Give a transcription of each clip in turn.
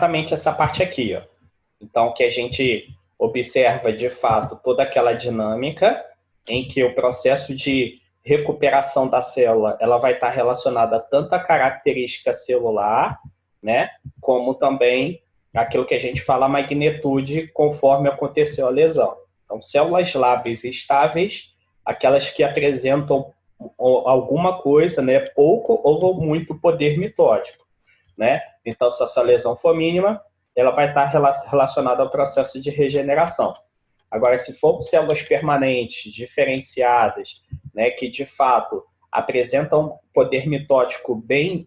exatamente essa parte aqui, ó. Então, que a gente observa, de fato, toda aquela dinâmica em que o processo de recuperação da célula ela vai estar relacionada tanto à característica celular, né, como também aquilo que a gente fala, a magnitude, conforme aconteceu a lesão. Então, células lábeis estáveis, aquelas que apresentam alguma coisa, né, pouco ou muito poder mitótico, né? Então, se essa lesão for mínima, ela vai estar relacionada ao processo de regeneração. Agora, se for células permanentes, diferenciadas, né, que de fato apresentam poder mitótico bem,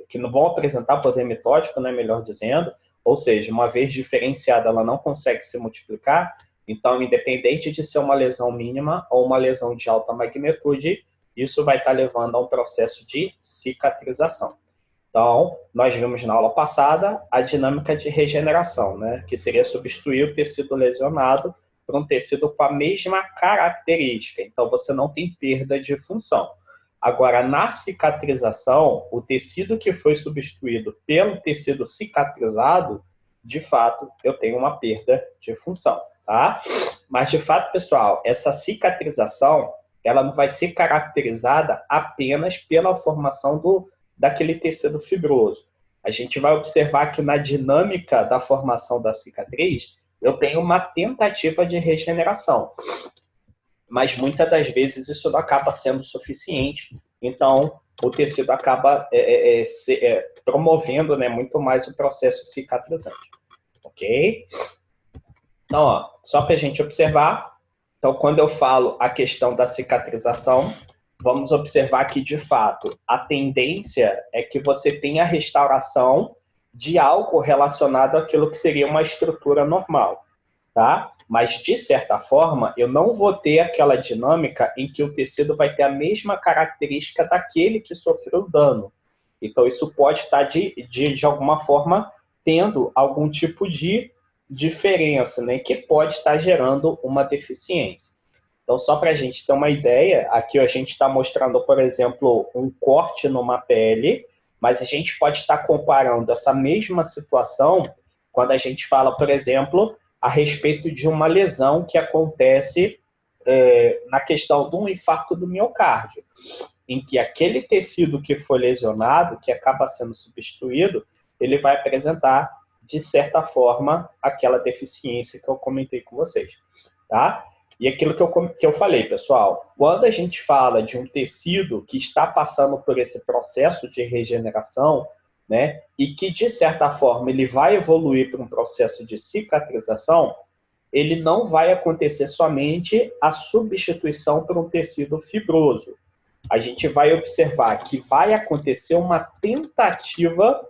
que não vão apresentar poder mitótico, né, melhor dizendo, ou seja, uma vez diferenciada, ela não consegue se multiplicar, então, independente de ser uma lesão mínima ou uma lesão de alta magnitude, isso vai estar levando a um processo de cicatrização. Então, nós vimos na aula passada a dinâmica de regeneração, né? Que seria substituir o tecido lesionado por um tecido com a mesma característica. Então, você não tem perda de função. Agora, na cicatrização, o tecido que foi substituído pelo tecido cicatrizado, de fato, eu tenho uma perda de função, tá? Mas, de fato, pessoal, essa cicatrização, ela não vai ser caracterizada apenas pela formação daquele tecido fibroso. A gente vai observar que na dinâmica da formação da cicatriz, eu tenho uma tentativa de regeneração. Mas muitas das vezes isso não acaba sendo suficiente, então o tecido acaba promovendo, né, muito mais o processo cicatrizante. Ok? Então, ó, só para a gente observar, então quando eu falo a questão da cicatrização, vamos observar que, de fato, a tendência é que você tenha a restauração de algo relacionado àquilo que seria uma estrutura normal, tá? Mas, de certa forma, eu não vou ter aquela dinâmica em que o tecido vai ter a mesma característica daquele que sofreu dano. Então, isso pode estar, de alguma forma, tendo algum tipo de diferença, né? Que pode estar gerando uma deficiência. Então, só para a gente ter uma ideia, aqui a gente está mostrando, por exemplo, um corte numa pele, mas a gente pode estar comparando essa mesma situação quando a gente fala, por exemplo, a respeito de uma lesão que acontece na questão de um infarto do miocárdio, em que aquele tecido que foi lesionado, que acaba sendo substituído, ele vai apresentar, de certa forma, aquela deficiência que eu comentei com vocês, tá? E aquilo que eu falei, pessoal, quando a gente fala de um tecido que está passando por esse processo de regeneração, né, e que, de certa forma, ele vai evoluir para um processo de cicatrização, ele não vai acontecer somente a substituição por um tecido fibroso. A gente vai observar que vai acontecer uma tentativa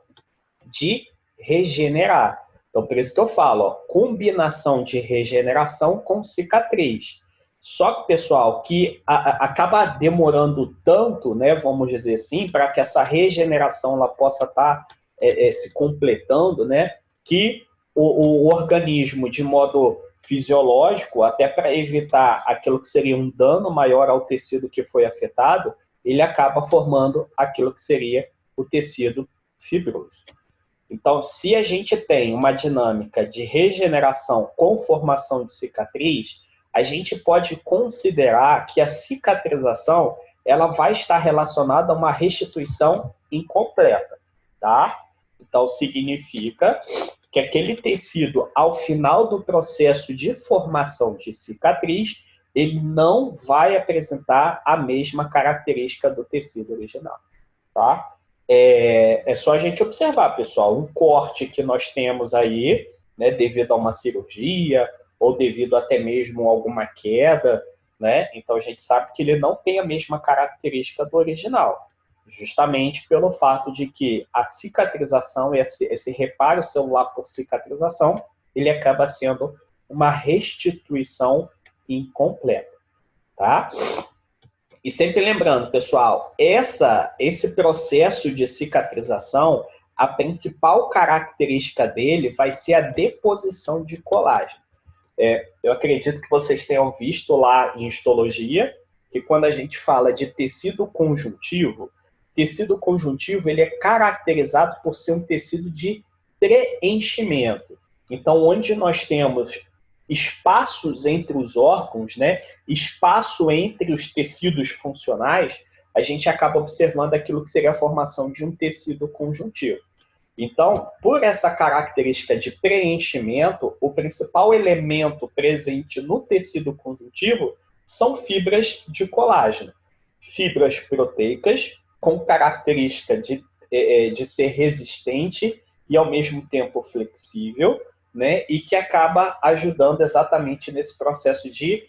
de regenerar. Então, por isso que eu falo, ó, combinação de regeneração com cicatriz. Só que, pessoal, que acaba demorando tanto, né, vamos dizer assim, para que essa regeneração ela possa estar se completando, né, que o organismo, de modo fisiológico, até para evitar aquilo que seria um dano maior ao tecido que foi afetado, ele acaba formando aquilo que seria o tecido fibroso. Então, se a gente tem uma dinâmica de regeneração com formação de cicatriz, a gente pode considerar que a cicatrização ela vai estar relacionada a uma restituição incompleta, tá? Então, significa que aquele tecido, ao final do processo de formação de cicatriz, ele não vai apresentar a mesma característica do tecido original, tá? É só a gente observar, pessoal, um corte que nós temos aí, né, devido a uma cirurgia ou devido até mesmo a alguma queda, né? Então a gente sabe que ele não tem a mesma característica do original, justamente pelo fato de que a cicatrização, esse reparo celular por cicatrização, ele acaba sendo uma restituição incompleta, tá? E sempre lembrando, pessoal, esse processo de cicatrização, a principal característica dele vai ser a deposição de colágeno. Eu acredito que vocês tenham visto lá em histologia que quando a gente fala de tecido conjuntivo, tecido conjuntivo ele é caracterizado por ser um tecido de preenchimento. Então, onde nós temos espaços entre os órgãos, né, espaço entre os tecidos funcionais, a gente acaba observando aquilo que seria a formação de um tecido conjuntivo. Então, por essa característica de preenchimento, o principal elemento presente no tecido conjuntivo são fibras de colágeno. Fibras proteicas com característica de ser resistente e, ao mesmo tempo, flexível, né? E que acaba ajudando exatamente nesse processo de,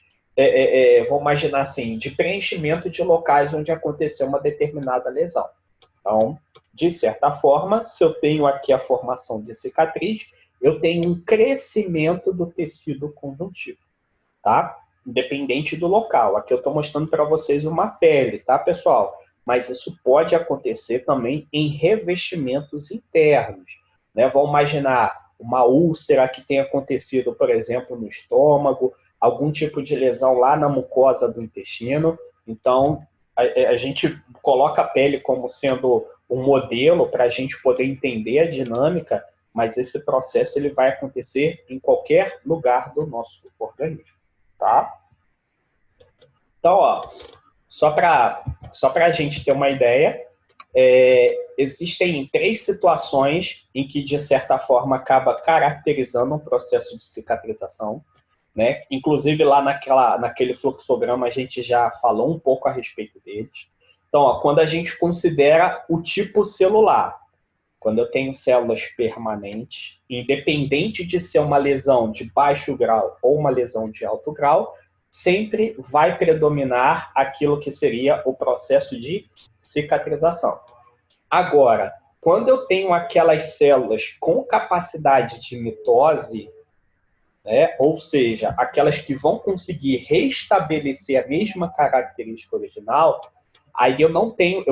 vamos imaginar assim, de preenchimento de locais onde aconteceu uma determinada lesão. Então, de certa forma, se eu tenho aqui a formação de cicatriz, eu tenho um crescimento do tecido conjuntivo, tá? Independente do local. Aqui eu estou mostrando para vocês uma pele, tá, pessoal? Mas isso pode acontecer também em revestimentos internos, né? Vamos imaginar uma úlcera que tenha acontecido, por exemplo, no estômago, algum tipo de lesão lá na mucosa do intestino. Então, a gente coloca a pele como sendo um modelo para a gente poder entender a dinâmica, mas esse processo ele vai acontecer em qualquer lugar do nosso organismo, tá? Então, ó, só para a gente ter uma ideia, existem 3 situações em que, de certa forma, acaba caracterizando um processo de cicatrização, né? Inclusive, lá naquele fluxograma, a gente já falou um pouco a respeito deles. Então, ó, quando a gente considera o tipo celular, quando eu tenho células permanentes, independente de ser uma lesão de baixo grau ou uma lesão de alto grau, sempre vai predominar aquilo que seria o processo de cicatrização. Agora, quando eu tenho aquelas células com capacidade de mitose, né, ou seja, aquelas que vão conseguir restabelecer a mesma característica original, aí eu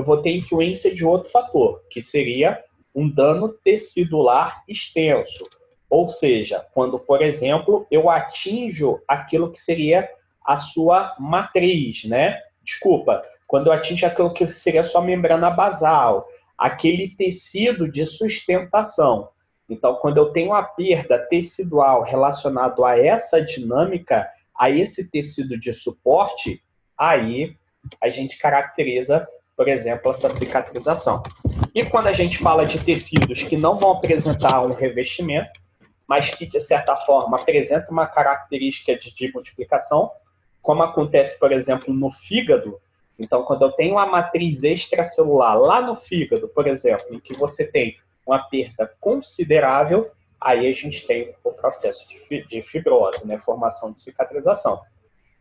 vou ter influência de outro fator, que seria um dano tecidular extenso. Ou seja, quando, por exemplo, eu atinjo aquilo que seria a sua matriz, né? Desculpa, quando eu atinjo aquilo que seria a sua membrana basal, aquele tecido de sustentação. Então, quando eu tenho a perda tecidual relacionada a essa dinâmica, a esse tecido de suporte, aí a gente caracteriza, por exemplo, essa cicatrização. E quando a gente fala de tecidos que não vão apresentar um revestimento, mas que, de certa forma, apresentam uma característica de multiplicação, como acontece, por exemplo, no fígado. Então, quando eu tenho uma matriz extracelular lá no fígado, por exemplo, em que você tem uma perda considerável, aí a gente tem o processo de fibrose, né? Formação de cicatrização.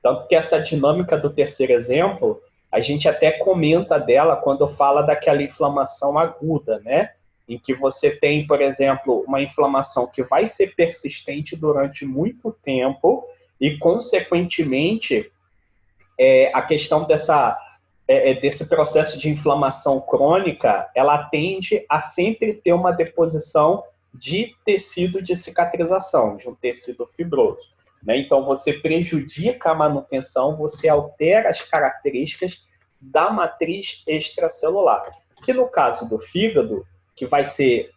Tanto que essa dinâmica do terceiro exemplo, a gente até comenta dela quando fala daquela inflamação aguda, né? Em que você tem, por exemplo, uma inflamação que vai ser persistente durante muito tempo e, consequentemente, a questão desse processo de inflamação crônica, ela tende a sempre ter uma deposição de tecido de cicatrização, de um tecido fibroso, né? Então, você prejudica a manutenção, você altera as características da matriz extracelular, que no caso do fígado, que vai ser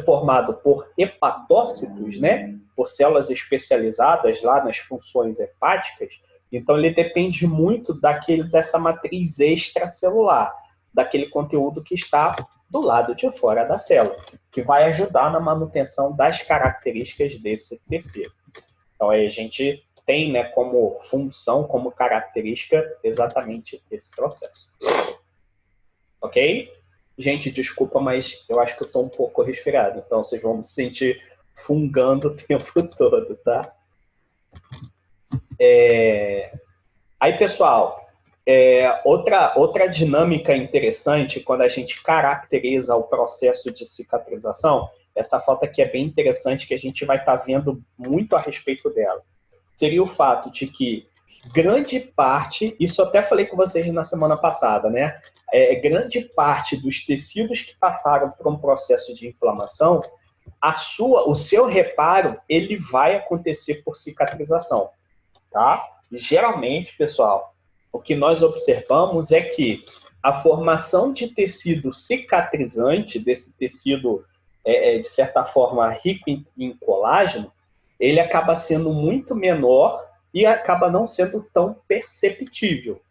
formado por hepatócitos, né? Por células especializadas lá nas funções hepáticas. Então, ele depende muito dessa matriz extracelular, daquele conteúdo que está do lado de fora da célula, que vai ajudar na manutenção das características desse tecido. Então, aí a gente tem, né, como função, como característica, exatamente esse processo. Ok? Gente, desculpa, mas eu acho que eu estou um pouco resfriado, então vocês vão me sentir fungando o tempo todo, tá? Aí, pessoal, outra dinâmica interessante quando a gente caracteriza o processo de cicatrização, essa foto aqui é bem interessante, que a gente vai estar vendo muito a respeito dela, seria o fato de que grande parte, isso eu até falei com vocês na semana passada, né? Grande parte dos tecidos que passaram por um processo de inflamação, o seu reparo, ele vai acontecer por cicatrização, tá? Geralmente, pessoal, o que nós observamos é que a formação de tecido cicatrizante, desse tecido, de certa forma, rico em colágeno, ele acaba sendo muito menor e acaba não sendo tão perceptível,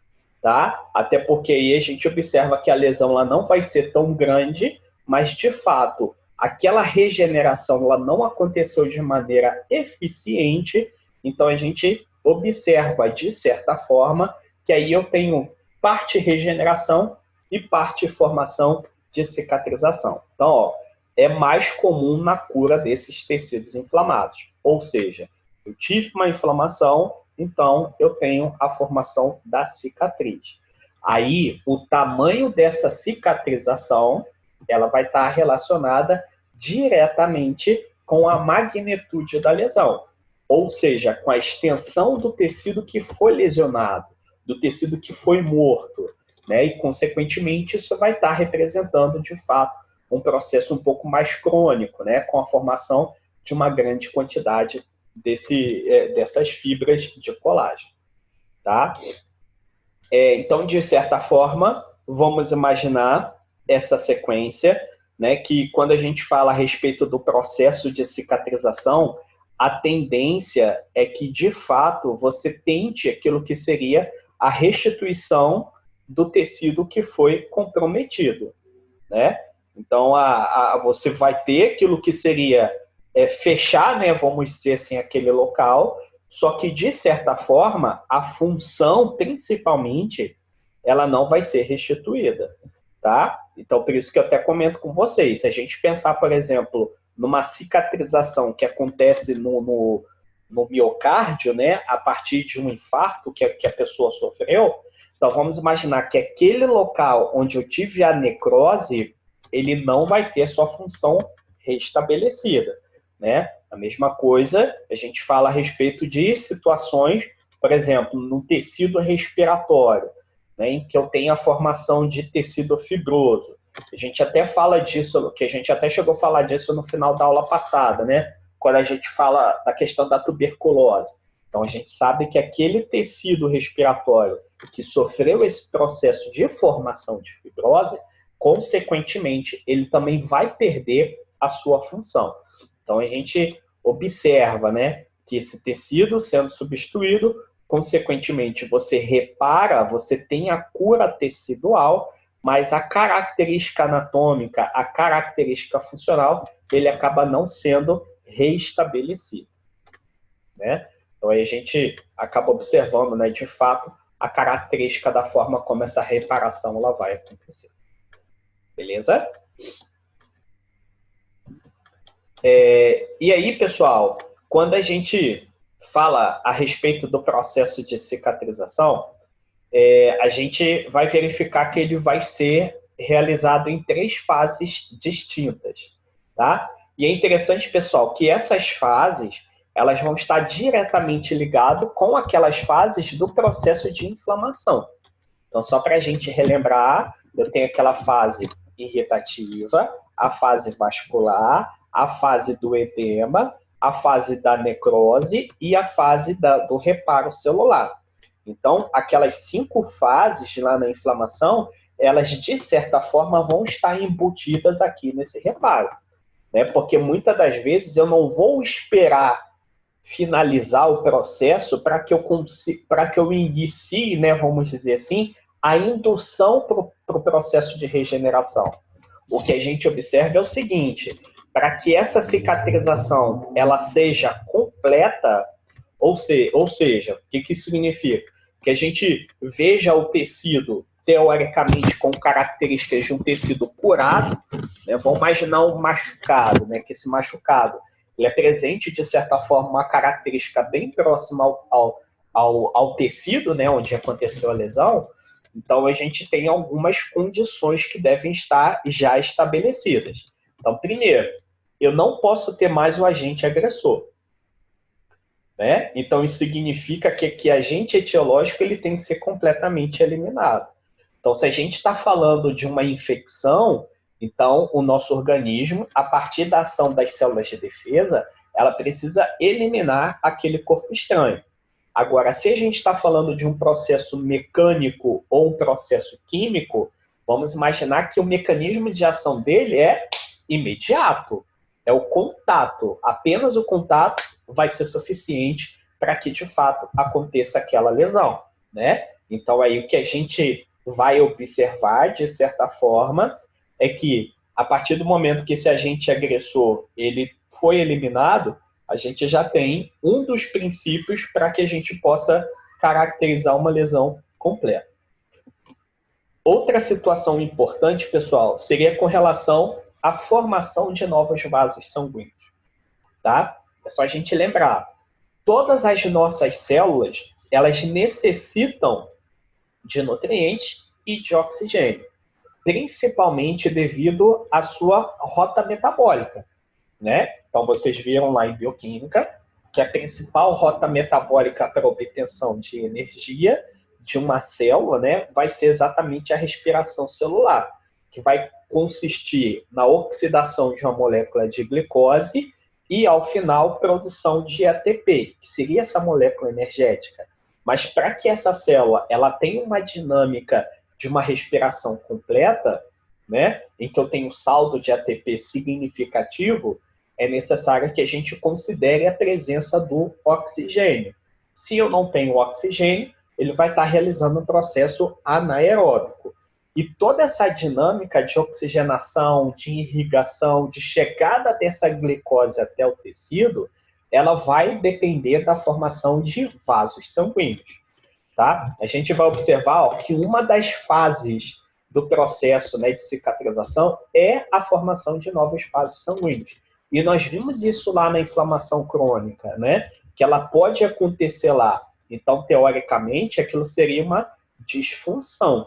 tá? Até porque aí a gente observa que a lesão ela não vai ser tão grande, mas, de fato, aquela regeneração ela não aconteceu de maneira eficiente, então a gente observa, de certa forma, que aí eu tenho parte regeneração e parte formação de cicatrização. Então, ó, é mais comum na cura desses tecidos inflamados. Ou seja, eu tive uma inflamação, então eu tenho a formação da cicatriz. Aí, o tamanho dessa cicatrização, ela vai estar relacionada diretamente com a magnitude da lesão. Ou seja, com a extensão do tecido que foi lesionado, do tecido que foi morto, né? E, consequentemente, isso vai estar representando, de fato, um processo um pouco mais crônico, né? Com a formação de uma grande quantidade dessas fibras de colágeno, tá? Então, de certa forma, vamos imaginar essa sequência, né? Que quando a gente fala a respeito do processo de cicatrização, a tendência é que, de fato, você tente aquilo que seria a restituição do tecido que foi comprometido, né? Então, você vai ter aquilo que seria fechar, né, vamos dizer assim, aquele local, só que, de certa forma, a função, principalmente, ela não vai ser restituída, tá? Então, por isso que eu até comento com vocês, se a gente pensar, por exemplo, numa cicatrização que acontece no miocárdio, né, a partir de um infarto que a pessoa sofreu, então vamos imaginar que aquele local onde eu tive a necrose, ele não vai ter sua função restabelecida, né? A mesma coisa, a gente fala a respeito de situações, por exemplo, no tecido respiratório, né, em que eu tenho a formação de tecido fibroso. A gente até fala disso, que a gente até chegou a falar disso no final da aula passada, né? Quando a gente fala da questão da tuberculose. Então, a gente sabe que aquele tecido respiratório que sofreu esse processo de formação de fibrose, consequentemente, ele também vai perder a sua função. Então, a gente observa, né, que esse tecido sendo substituído, consequentemente, você repara, você tem a cura tecidual, mas a característica anatômica, a característica funcional, ele acaba não sendo reestabelecido, né? Então, aí a gente acaba observando, né, de fato, a característica da forma como essa reparação ela vai acontecer. Beleza? E aí, pessoal, quando a gente fala a respeito do processo de cicatrização, a gente vai verificar que ele vai ser realizado em 3 fases distintas, tá? E é interessante, pessoal, que essas fases elas vão estar diretamente ligadas com aquelas fases do processo de inflamação. Então, só para a gente relembrar, eu tenho aquela fase irritativa, a fase vascular, a fase do edema, a fase da necrose e a fase do reparo celular. Então, aquelas 5 fases lá na inflamação, elas, de certa forma, vão estar embutidas aqui nesse reparo, né? Porque muitas das vezes eu não vou esperar finalizar o processo para que eu inicie, né, vamos dizer assim, a indução para o processo de regeneração. O que a gente observa é o seguinte: para que essa cicatrização ela seja completa, ou seja, o que isso significa? Que a gente veja o tecido, teoricamente, com características de um tecido curado, né? Vamos imaginar um machucado, né? Que esse machucado ele apresente, de certa forma, uma característica bem próxima ao tecido, né? Onde aconteceu a lesão. Então, a gente tem algumas condições que devem estar já estabelecidas. Então, primeiro, eu não posso ter mais o agente agressor, né? Então, isso significa que agente etiológico ele tem que ser completamente eliminado. Então, se a gente está falando de uma infecção, então o nosso organismo, a partir da ação das células de defesa, ela precisa eliminar aquele corpo estranho. Agora, se a gente está falando de um processo mecânico ou um processo químico, Vamos imaginar que o mecanismo de ação dele é imediato. É o contato. Apenas o contato vai ser suficiente para que, de fato, aconteça aquela lesão, né? Então, aí o que a gente vai observar, de certa forma, é que, a partir do momento que esse agente agressor ele foi eliminado, a gente já tem um dos princípios para que a gente possa caracterizar uma lesão completa. Outra situação importante, pessoal, seria com relação à formação de novos vasos sanguíneos, tá? É só a gente lembrar, todas as nossas células, elas necessitam de nutrientes e de oxigênio, principalmente devido à sua rota metabólica, né? Então, vocês viram lá em bioquímica que a principal rota metabólica para a obtenção de energia de uma célula, né, vai ser exatamente a respiração celular, que vai consistir na oxidação de uma molécula de glicose e, ao final, produção de ATP, que seria essa molécula energética. Mas para que essa célula ela tenha uma dinâmica de uma respiração completa, né, em que eu tenho saldo de ATP significativo, é necessário que a gente considere a presença do oxigênio. Se eu não tenho oxigênio, ele vai estar realizando um processo anaeróbico. E toda essa dinâmica de oxigenação, de irrigação, de chegada dessa glicose até o tecido, ela vai depender da formação de vasos sanguíneos. Tá? A gente vai observar que uma das fases do processo, né, de cicatrização é a formação de novos vasos sanguíneos. E nós vimos isso lá na inflamação crônica, né? Que ela pode acontecer lá. Então, teoricamente, aquilo seria uma disfunção.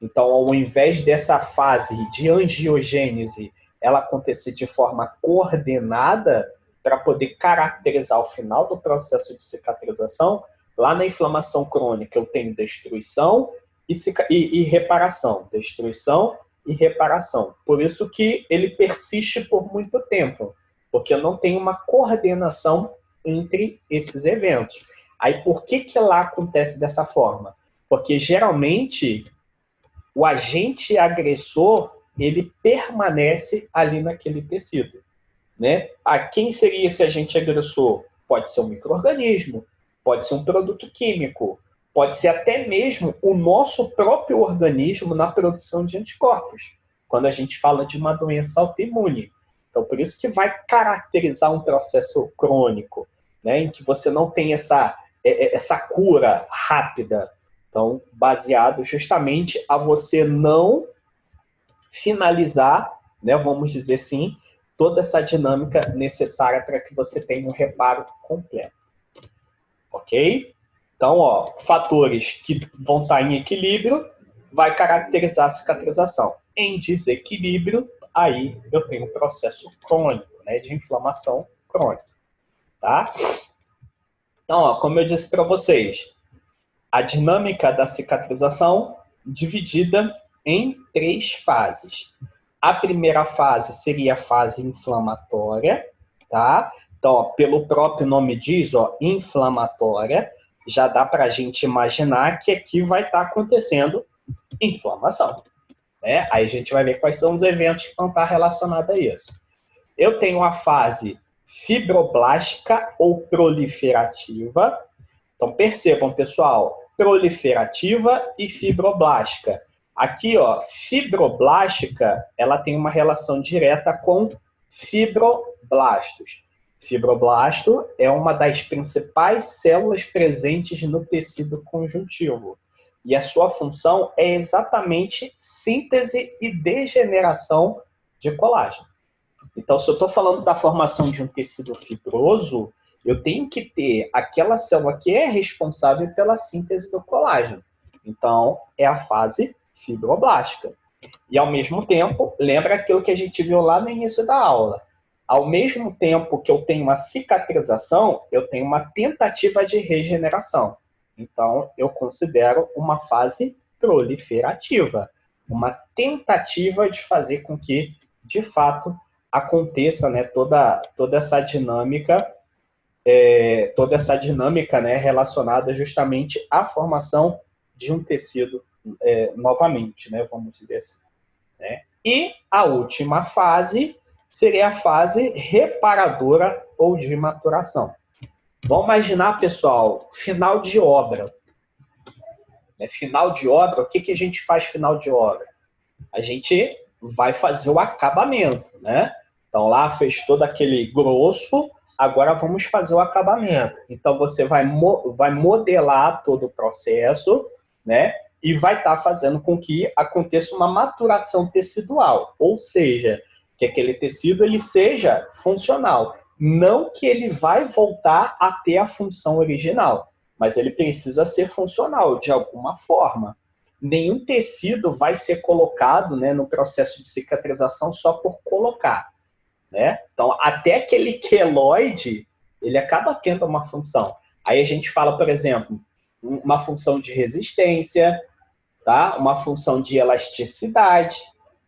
Então, ao invés dessa fase de angiogênese ela acontecer de forma coordenada para poder caracterizar o final do processo de cicatrização, lá na inflamação crônica eu tenho destruição e reparação. Destruição e reparação. Por isso que ele persiste por muito tempo, porque eu não tenho uma coordenação entre esses eventos. Aí, por que lá acontece dessa forma? Porque, geralmente, o agente agressor, ele permanece ali naquele tecido, né? Quem seria esse agente agressor? Pode ser um micro-organismo, pode ser um produto químico, pode ser até mesmo o nosso próprio organismo na produção de anticorpos, quando a gente fala de uma doença autoimune. Então, por isso que vai caracterizar um processo crônico, né, em que você não tem essa cura rápida. Então, baseado justamente a você não finalizar, né, vamos dizer assim, toda essa dinâmica necessária para que você tenha um reparo completo. Ok? Então, ó, fatores que vão estar em equilíbrio vai caracterizar a cicatrização. Em desequilíbrio, aí eu tenho um processo crônico, né, de inflamação crônica. Tá? Então, ó, como eu disse para vocês, a dinâmica da cicatrização dividida em 3 fases. A primeira fase seria a fase inflamatória, tá? Então, ó, pelo próprio nome diz, ó, inflamatória, já dá para a gente imaginar que aqui vai estar acontecendo inflamação, né? Aí a gente vai ver quais são os eventos que vão estar relacionados a isso. Eu tenho a fase fibroblástica ou proliferativa. Então, percebam, pessoal, proliferativa e fibroblástica. Aqui, ó, fibroblástica, ela tem uma relação direta com fibroblastos. Fibroblasto é uma das principais células presentes no tecido conjuntivo. E a sua função é exatamente síntese e degeneração de colágeno. Então, se eu estou falando da formação de um tecido fibroso, eu tenho que ter aquela célula que é responsável pela síntese do colágeno. Então, é a fase fibroblástica. E, ao mesmo tempo, lembra aquilo que a gente viu lá no início da aula. Ao mesmo tempo que eu tenho uma cicatrização, eu tenho uma tentativa de regeneração. Então, eu considero uma fase proliferativa. Uma tentativa de fazer com que, de fato, aconteça, né, toda essa dinâmica, né, relacionada justamente à formação de um tecido novamente, né? Vamos dizer assim. Né? E a última fase seria a fase reparadora ou de maturação. Vamos imaginar, pessoal, final de obra. Final de obra, o que a gente faz final de obra? A gente vai fazer o acabamento, né? Então lá fez todo aquele grosso, agora vamos fazer o acabamento. Então você vai modelar todo o processo, né? E vai estar fazendo com que aconteça uma maturação tecidual, ou seja, que aquele tecido ele seja funcional. Não que ele vai voltar a ter a função original, mas ele precisa ser funcional de alguma forma. Nenhum tecido vai ser colocado, né, no processo de cicatrização só por colocar. Né? Então, até aquele queloide, ele acaba tendo uma função. Aí a gente fala, por exemplo, uma função de resistência, tá? Uma função de elasticidade,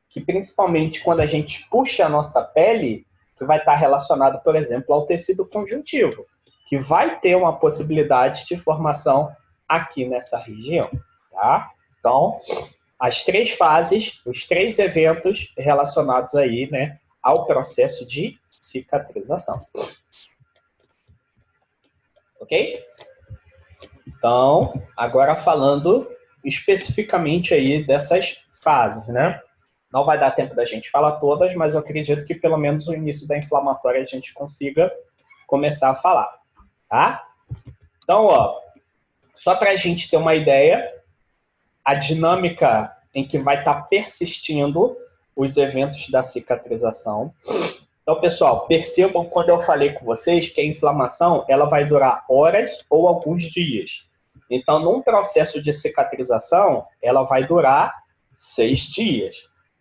que principalmente quando a gente puxa a nossa pele, que vai estar relacionado, por exemplo, ao tecido conjuntivo, que vai ter uma possibilidade de formação aqui nessa região, tá? Então, as 3 fases, os 3 eventos relacionados aí, né, ao processo de cicatrização. Ok? Então, agora falando especificamente aí dessas fases, né? Não vai dar tempo da gente falar todas, mas eu acredito que pelo menos o início da inflamatória a gente consiga começar a falar, tá? Então, ó, só para a gente ter uma ideia, a dinâmica em que vai estar persistindo os eventos da cicatrização. Então, pessoal, percebam quando eu falei com vocês que a inflamação ela vai durar horas ou alguns dias. Então, num processo de cicatrização, ela vai durar 6 dias.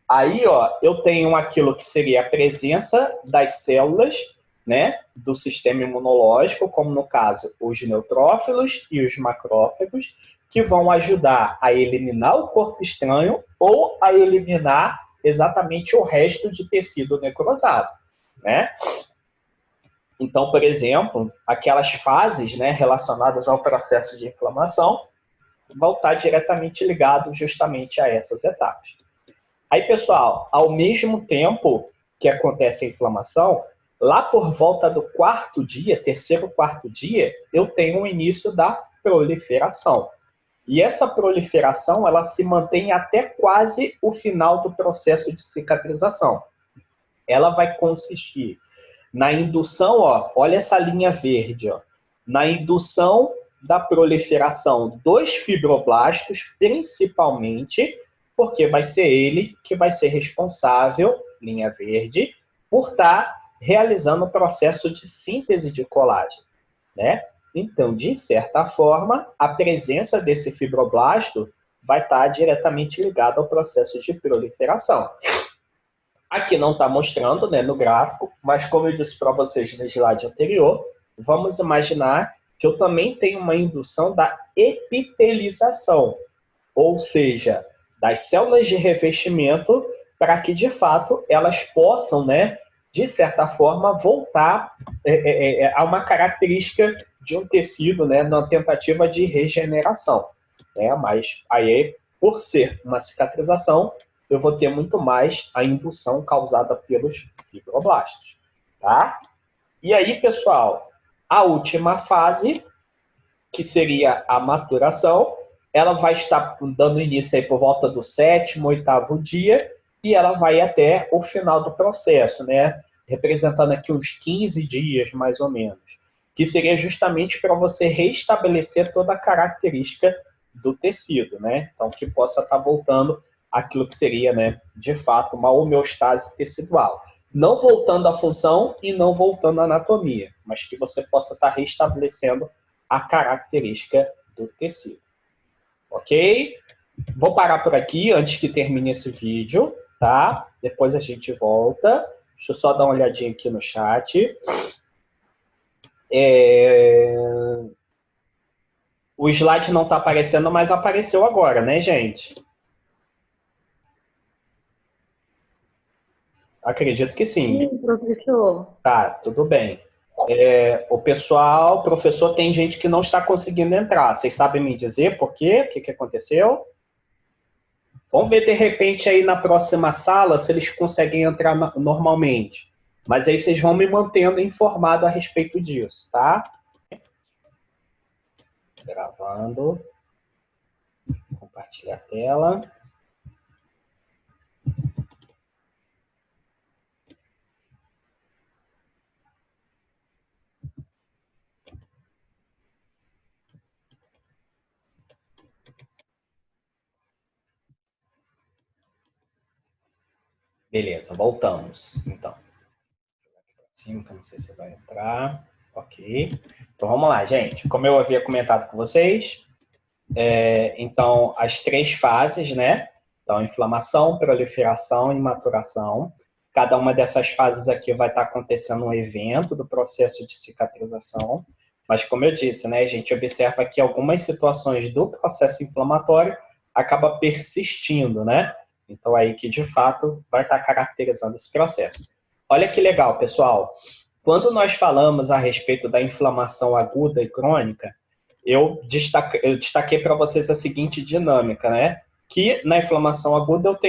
Aí, ó, eu tenho aquilo que seria a presença das células, né, do sistema imunológico, como no caso os neutrófilos e os macrófagos, que vão ajudar a eliminar o corpo estranho ou a eliminar exatamente o resto de tecido necrosado, né? Então, por exemplo, aquelas fases, né, relacionadas ao processo de inflamação vão estar diretamente ligados justamente a essas etapas. Aí, pessoal, ao mesmo tempo que acontece a inflamação, lá por volta do 4º dia, 3º, 4º dia, eu tenho o início da proliferação. E essa proliferação, ela se mantém até quase o final do processo de cicatrização. Ela vai consistir na indução, ó, olha essa linha verde, ó, na indução da proliferação dos fibroblastos, principalmente, porque vai ser ele que vai ser responsável, linha verde, por estar realizando o processo de síntese de colágeno, né? Então, de certa forma, a presença desse fibroblasto vai estar diretamente ligada ao processo de proliferação. Aqui não está mostrando, né, no gráfico, mas como eu disse para vocês no slide anterior, vamos imaginar que eu também tenho uma indução da epitelização, ou seja, das células de revestimento, para que, de fato, elas possam, né, de certa forma, voltar a uma característica de um tecido, né, na tentativa de regeneração. Né? Mas aí, por ser uma cicatrização, eu vou ter muito mais a indução causada pelos fibroblastos. Tá? E aí, pessoal, a última fase, que seria a maturação, ela vai estar dando início aí por volta do 7º, 8º dia, e ela vai até o final do processo, né? Representando aqui uns 15 dias, mais ou menos. Que seria justamente para você restabelecer toda a característica do tecido, né? Então, que possa estar voltando aquilo que seria, né, de fato, uma homeostase tecidual. Não voltando à função e não voltando à anatomia, mas que você possa estar restabelecendo a característica do tecido. Ok? Vou parar por aqui antes que termine esse vídeo, tá? Depois a gente volta. Deixa eu só dar uma olhadinha aqui no chat. O slide não está aparecendo, mas apareceu agora, né, gente? Acredito que sim. Sim, professor. Tá, tudo bem. O professor, tem gente que não está conseguindo entrar. Vocês sabem me dizer por quê? O que aconteceu? Vamos ver, de repente, aí na próxima sala, se eles conseguem entrar normalmente. Mas aí vocês vão me mantendo informado a respeito disso, tá? Gravando. Compartilhar a tela. Beleza, voltamos. Então, sim, que eu não sei se vai entrar. Ok. Então vamos lá, gente. Como eu havia comentado com vocês, então as três fases, né? Então, inflamação, proliferação e maturação. Cada uma dessas fases aqui vai estar acontecendo um evento do processo de cicatrização. Mas, como eu disse, né, a gente observa que algumas situações do processo inflamatório acaba persistindo, né? Então, aí que, de fato, vai estar caracterizando esse processo. Olha que legal, pessoal. Quando nós falamos a respeito da inflamação aguda e crônica, eu destaquei para vocês a seguinte dinâmica, né? Que na inflamação aguda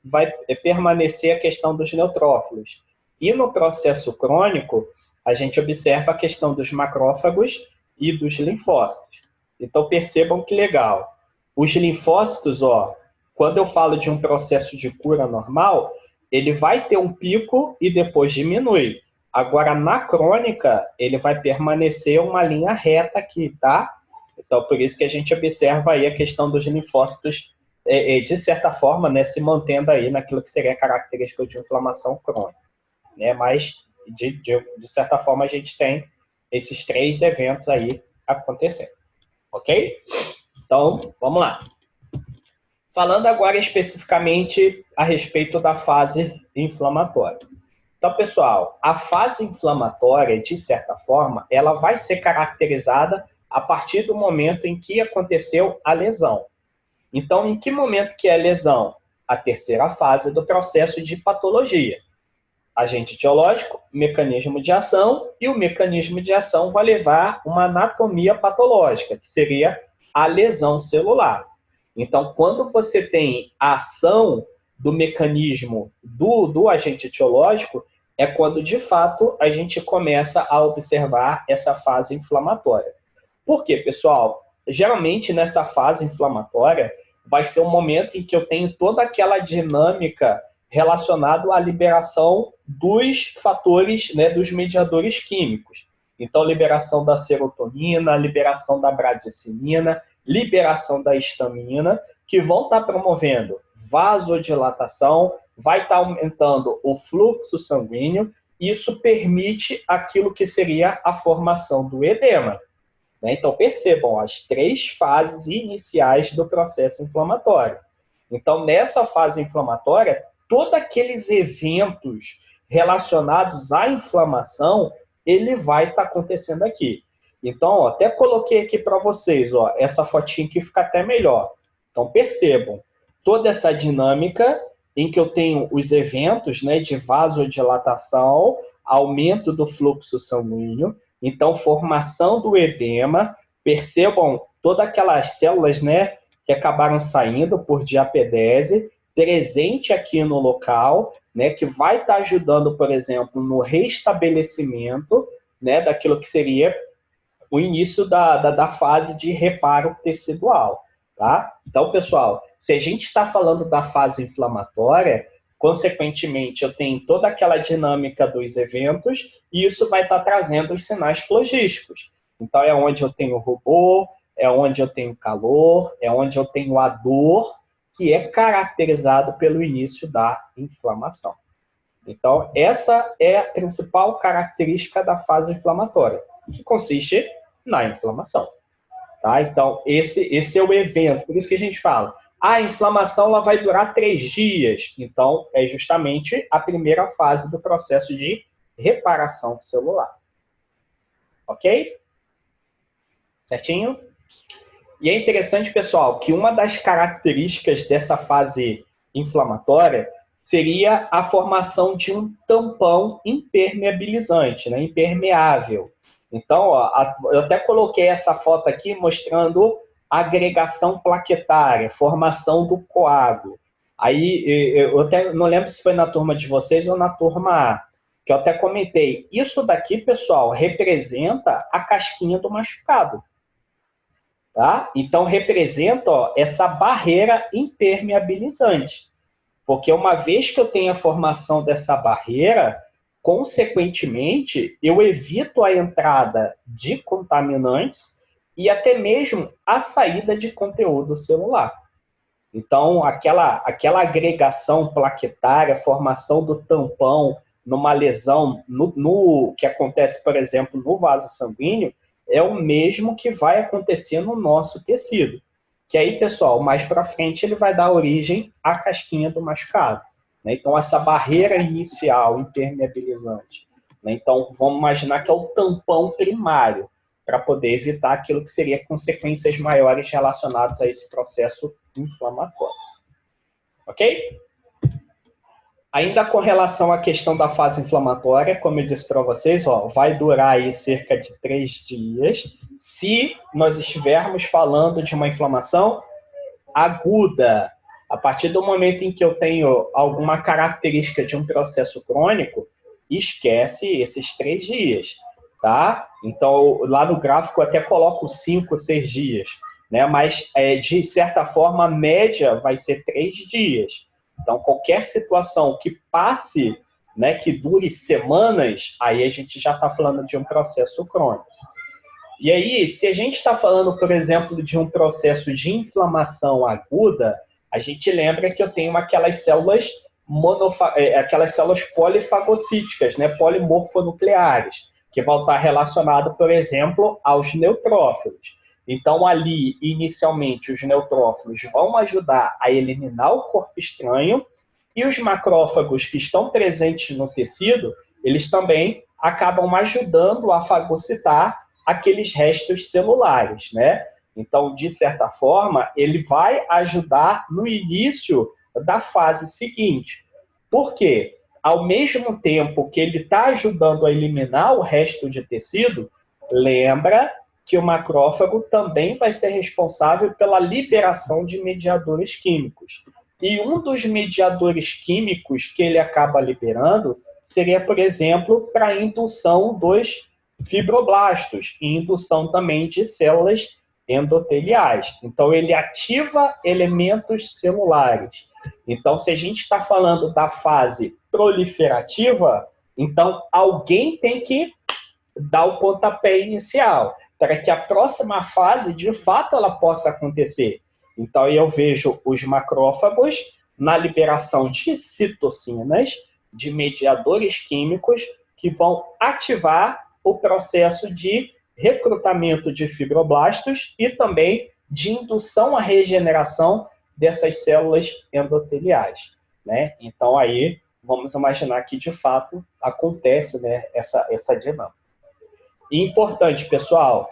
vai permanecer a questão dos neutrófilos. E no processo crônico, a gente observa a questão dos macrófagos e dos linfócitos. Então percebam que legal. Os linfócitos, quando eu falo de um processo de cura normal, ele vai ter um pico e depois diminui. Agora, na crônica, ele vai permanecer uma linha reta aqui, tá? Então, por isso que a gente observa aí a questão dos linfócitos, de certa forma, né, se mantendo aí naquilo que seria característico de inflamação crônica. Né? Mas, de certa forma, a gente tem esses três eventos aí acontecendo. Ok? Então, vamos lá. Falando agora especificamente a respeito da fase inflamatória. Então, pessoal, a fase inflamatória, de certa forma, ela vai ser caracterizada a partir do momento em que aconteceu a lesão. Então, em que momento que é a lesão? A terceira fase do processo de patologia. Agente etiológico, mecanismo de ação, e o mecanismo de ação vai levar uma anatomia patológica, que seria a lesão celular. Então, quando você tem a ação do mecanismo do agente etiológico, é quando, de fato, a gente começa a observar essa fase inflamatória. Por quê, pessoal? Geralmente, nessa fase inflamatória, vai ser um momento em que eu tenho toda aquela dinâmica relacionada à liberação dos fatores, né, dos mediadores químicos. Então, liberação da serotonina, liberação da bradicinina, liberação da histamina, que vão estar promovendo vasodilatação, vai estar aumentando o fluxo sanguíneo, e isso permite aquilo que seria a formação do edema. Então, percebam as três fases iniciais do processo inflamatório. Então, nessa fase inflamatória, todos aqueles eventos relacionados à inflamação, ele vai estar acontecendo aqui. Então, até coloquei aqui para vocês, essa fotinha aqui fica até melhor. Então, percebam toda essa dinâmica em que eu tenho os eventos, né, de vasodilatação, aumento do fluxo sanguíneo, então formação do edema, percebam todas aquelas células, né, que acabaram saindo por diapedese, presente aqui no local, né, que vai estar ajudando, por exemplo, no restabelecimento, né, daquilo que seria o início da fase de reparo tecidual. Tá? Então, pessoal, se a gente está falando da fase inflamatória, consequentemente, eu tenho toda aquela dinâmica dos eventos e isso vai estar trazendo os sinais flogísticos. Então, é onde eu tenho rubor, é onde eu tenho calor, é onde eu tenho a dor, que é caracterizado pelo início da inflamação. Então, essa é a principal característica da fase inflamatória, que consiste na inflamação. Tá? Então, esse é o evento. Por isso que a gente fala, a inflamação ela vai durar 3 dias. Então, é justamente a primeira fase do processo de reparação celular. Ok? Certinho? E é interessante, pessoal, que uma das características dessa fase inflamatória seria a formação de um tampão impermeabilizante, né? Impermeável. Então, eu até coloquei essa foto aqui mostrando agregação plaquetária, formação do coágulo. Aí, eu até não lembro se foi na turma de vocês ou na turma A, que eu até comentei. Isso daqui, pessoal, representa a casquinha do machucado. Tá? Então, representa, ó, essa barreira impermeabilizante. Porque uma vez que eu tenho a formação dessa barreira, consequentemente, eu evito a entrada de contaminantes e até mesmo a saída de conteúdo celular. Então, aquela agregação plaquetária, formação do tampão numa lesão, que acontece, por exemplo, no vaso sanguíneo, é o mesmo que vai acontecer no nosso tecido. Que aí, pessoal, mais para frente ele vai dar origem à casquinha do machucado. Né? Então, essa barreira inicial impermeabilizante. Né? Então, vamos imaginar que é o tampão primário para poder evitar aquilo que seria consequências maiores relacionadas a esse processo inflamatório. Ok? Ainda com relação à questão da fase inflamatória, como eu disse para vocês, ó, vai durar aí cerca de 3 dias, se nós estivermos falando de uma inflamação aguda. A partir do momento em que eu tenho alguma característica de um processo crônico, esquece esses 3 dias. Tá? Então, lá no gráfico eu até coloco 5, 6 dias, né? Mas, de certa forma, a média vai ser 3 dias. Então, qualquer situação que passe, né, que dure semanas, aí a gente já está falando de um processo crônico. E aí, se a gente está falando, por exemplo, de um processo de inflamação aguda, a gente lembra que eu tenho aquelas células polifagocíticas, né, polimorfonucleares, que vão estar relacionadas, por exemplo, aos neutrófilos. Então, ali, inicialmente, os neutrófilos vão ajudar a eliminar o corpo estranho e os macrófagos que estão presentes no tecido, eles também acabam ajudando a fagocitar aqueles restos celulares, né? Então, de certa forma, ele vai ajudar no início da fase seguinte. Por quê? Ao mesmo tempo que ele está ajudando a eliminar o resto de tecido, lembra que o macrófago também vai ser responsável pela liberação de mediadores químicos. E um dos mediadores químicos que ele acaba liberando seria, por exemplo, para a indução dos fibroblastos e indução também de células endoteliais. Então, ele ativa elementos celulares. Então, se a gente está falando da fase proliferativa, então alguém tem que dar o pontapé inicial para que a próxima fase, de fato, ela possa acontecer. Então, eu vejo os macrófagos na liberação de citocinas, de mediadores químicos que vão ativar o processo de recrutamento de fibroblastos e também de indução à regeneração dessas células endoteliais, né? Então, aí, vamos imaginar que, de fato, acontece, né, essa dinâmica. E importante, pessoal,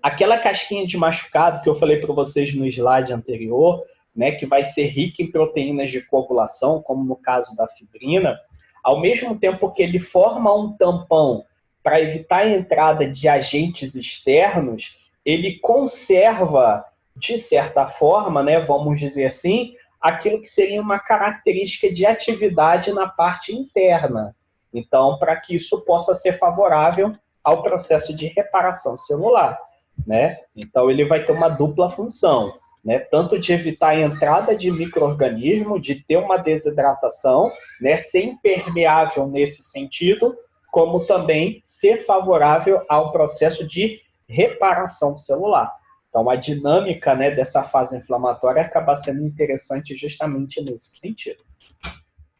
aquela casquinha de machucado que eu falei para vocês no slide anterior, né, que vai ser rica em proteínas de coagulação, como no caso da fibrina, ao mesmo tempo que ele forma um tampão para evitar a entrada de agentes externos, ele conserva, de certa forma, né, vamos dizer assim, aquilo que seria uma característica de atividade na parte interna. Então, para que isso possa ser favorável ao processo de reparação celular, né? Então, ele vai ter uma dupla função, né? Tanto de evitar a entrada de micro-organismo, de ter uma desidratação, né? Ser impermeável nesse sentido, como também ser favorável ao processo de reparação celular. Então, a dinâmica, né, dessa fase inflamatória acaba sendo interessante justamente nesse sentido.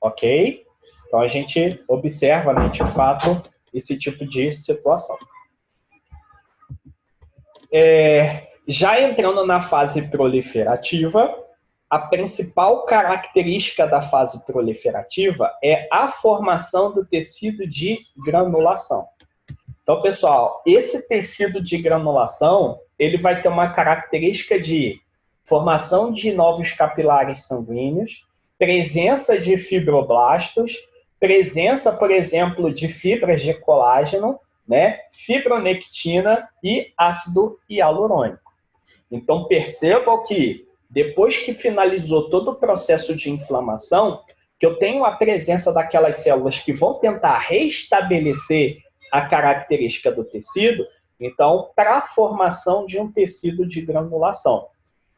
Ok? Então, a gente observa, né, de fato, esse tipo de situação. Já entrando na fase proliferativa, a principal característica da fase proliferativa é a formação do tecido de granulação. Então, pessoal, esse tecido de granulação, ele vai ter uma característica de formação de novos capilares sanguíneos, presença de fibroblastos, presença, por exemplo, de fibras de colágeno, né, fibronectina e ácido hialurônico. Então, percebam que depois que finalizou todo o processo de inflamação, que eu tenho a presença daquelas células que vão tentar restabelecer a característica do tecido, então, para a formação de um tecido de granulação.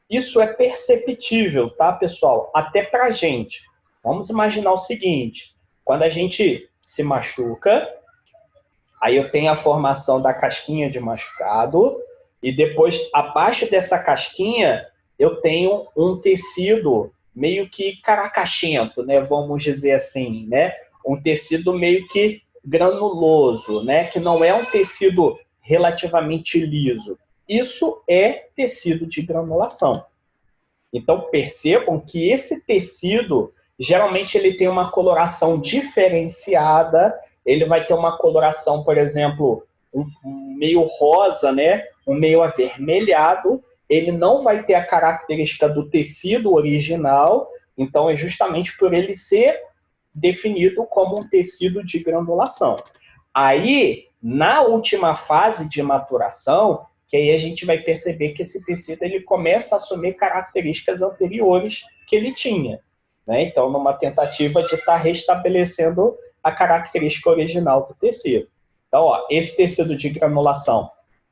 Isso é perceptível, tá, pessoal? Até para a gente. Vamos imaginar o seguinte, quando a gente se machuca, aí eu tenho a formação da casquinha de machucado, e depois, abaixo dessa casquinha, eu tenho um tecido meio que caracachento, né? Vamos dizer assim, né? Um tecido meio que granuloso, né? Que não é um tecido relativamente liso. Isso é tecido de granulação. Então, percebam que esse tecido, geralmente, ele tem uma coloração diferenciada. Ele vai ter uma coloração, por exemplo, um meio rosa, né? Um meio avermelhado. Ele não vai ter a característica do tecido original. Então, é justamente por ele ser definido como um tecido de granulação. Aí, na última fase de maturação, que aí a gente vai perceber que esse tecido ele começa a assumir características anteriores que ele tinha, né? Então, numa tentativa de estar restabelecendo a característica original do tecido. Então, ó, esse tecido de granulação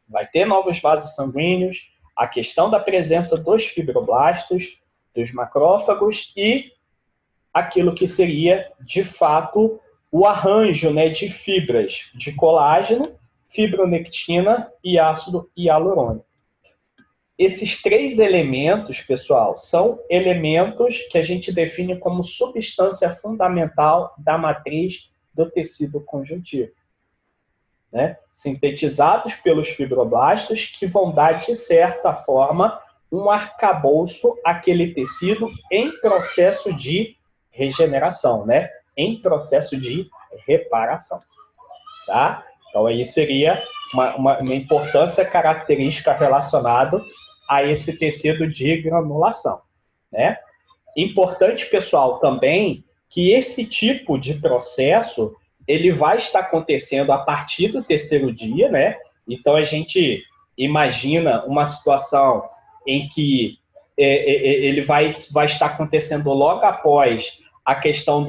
vai ter novos vasos sanguíneos, a questão da presença dos fibroblastos, dos macrófagos e aquilo que seria, de fato, o arranjo, né, de fibras de colágeno, fibronectina e ácido hialurônico. Esses três elementos, pessoal, são elementos que a gente define como substância fundamental da matriz do tecido conjuntivo, né? Sintetizados pelos fibroblastos que vão dar, de certa forma, um arcabouço àquele tecido em processo de regeneração, né? Em processo de reparação, tá? Então, aí seria uma importância característica relacionada a esse tecido de granulação, né? Importante, pessoal, também que esse tipo de processo ele vai estar acontecendo a partir do terceiro dia, né? Então, a gente imagina uma situação em que ele vai estar acontecendo logo após a questão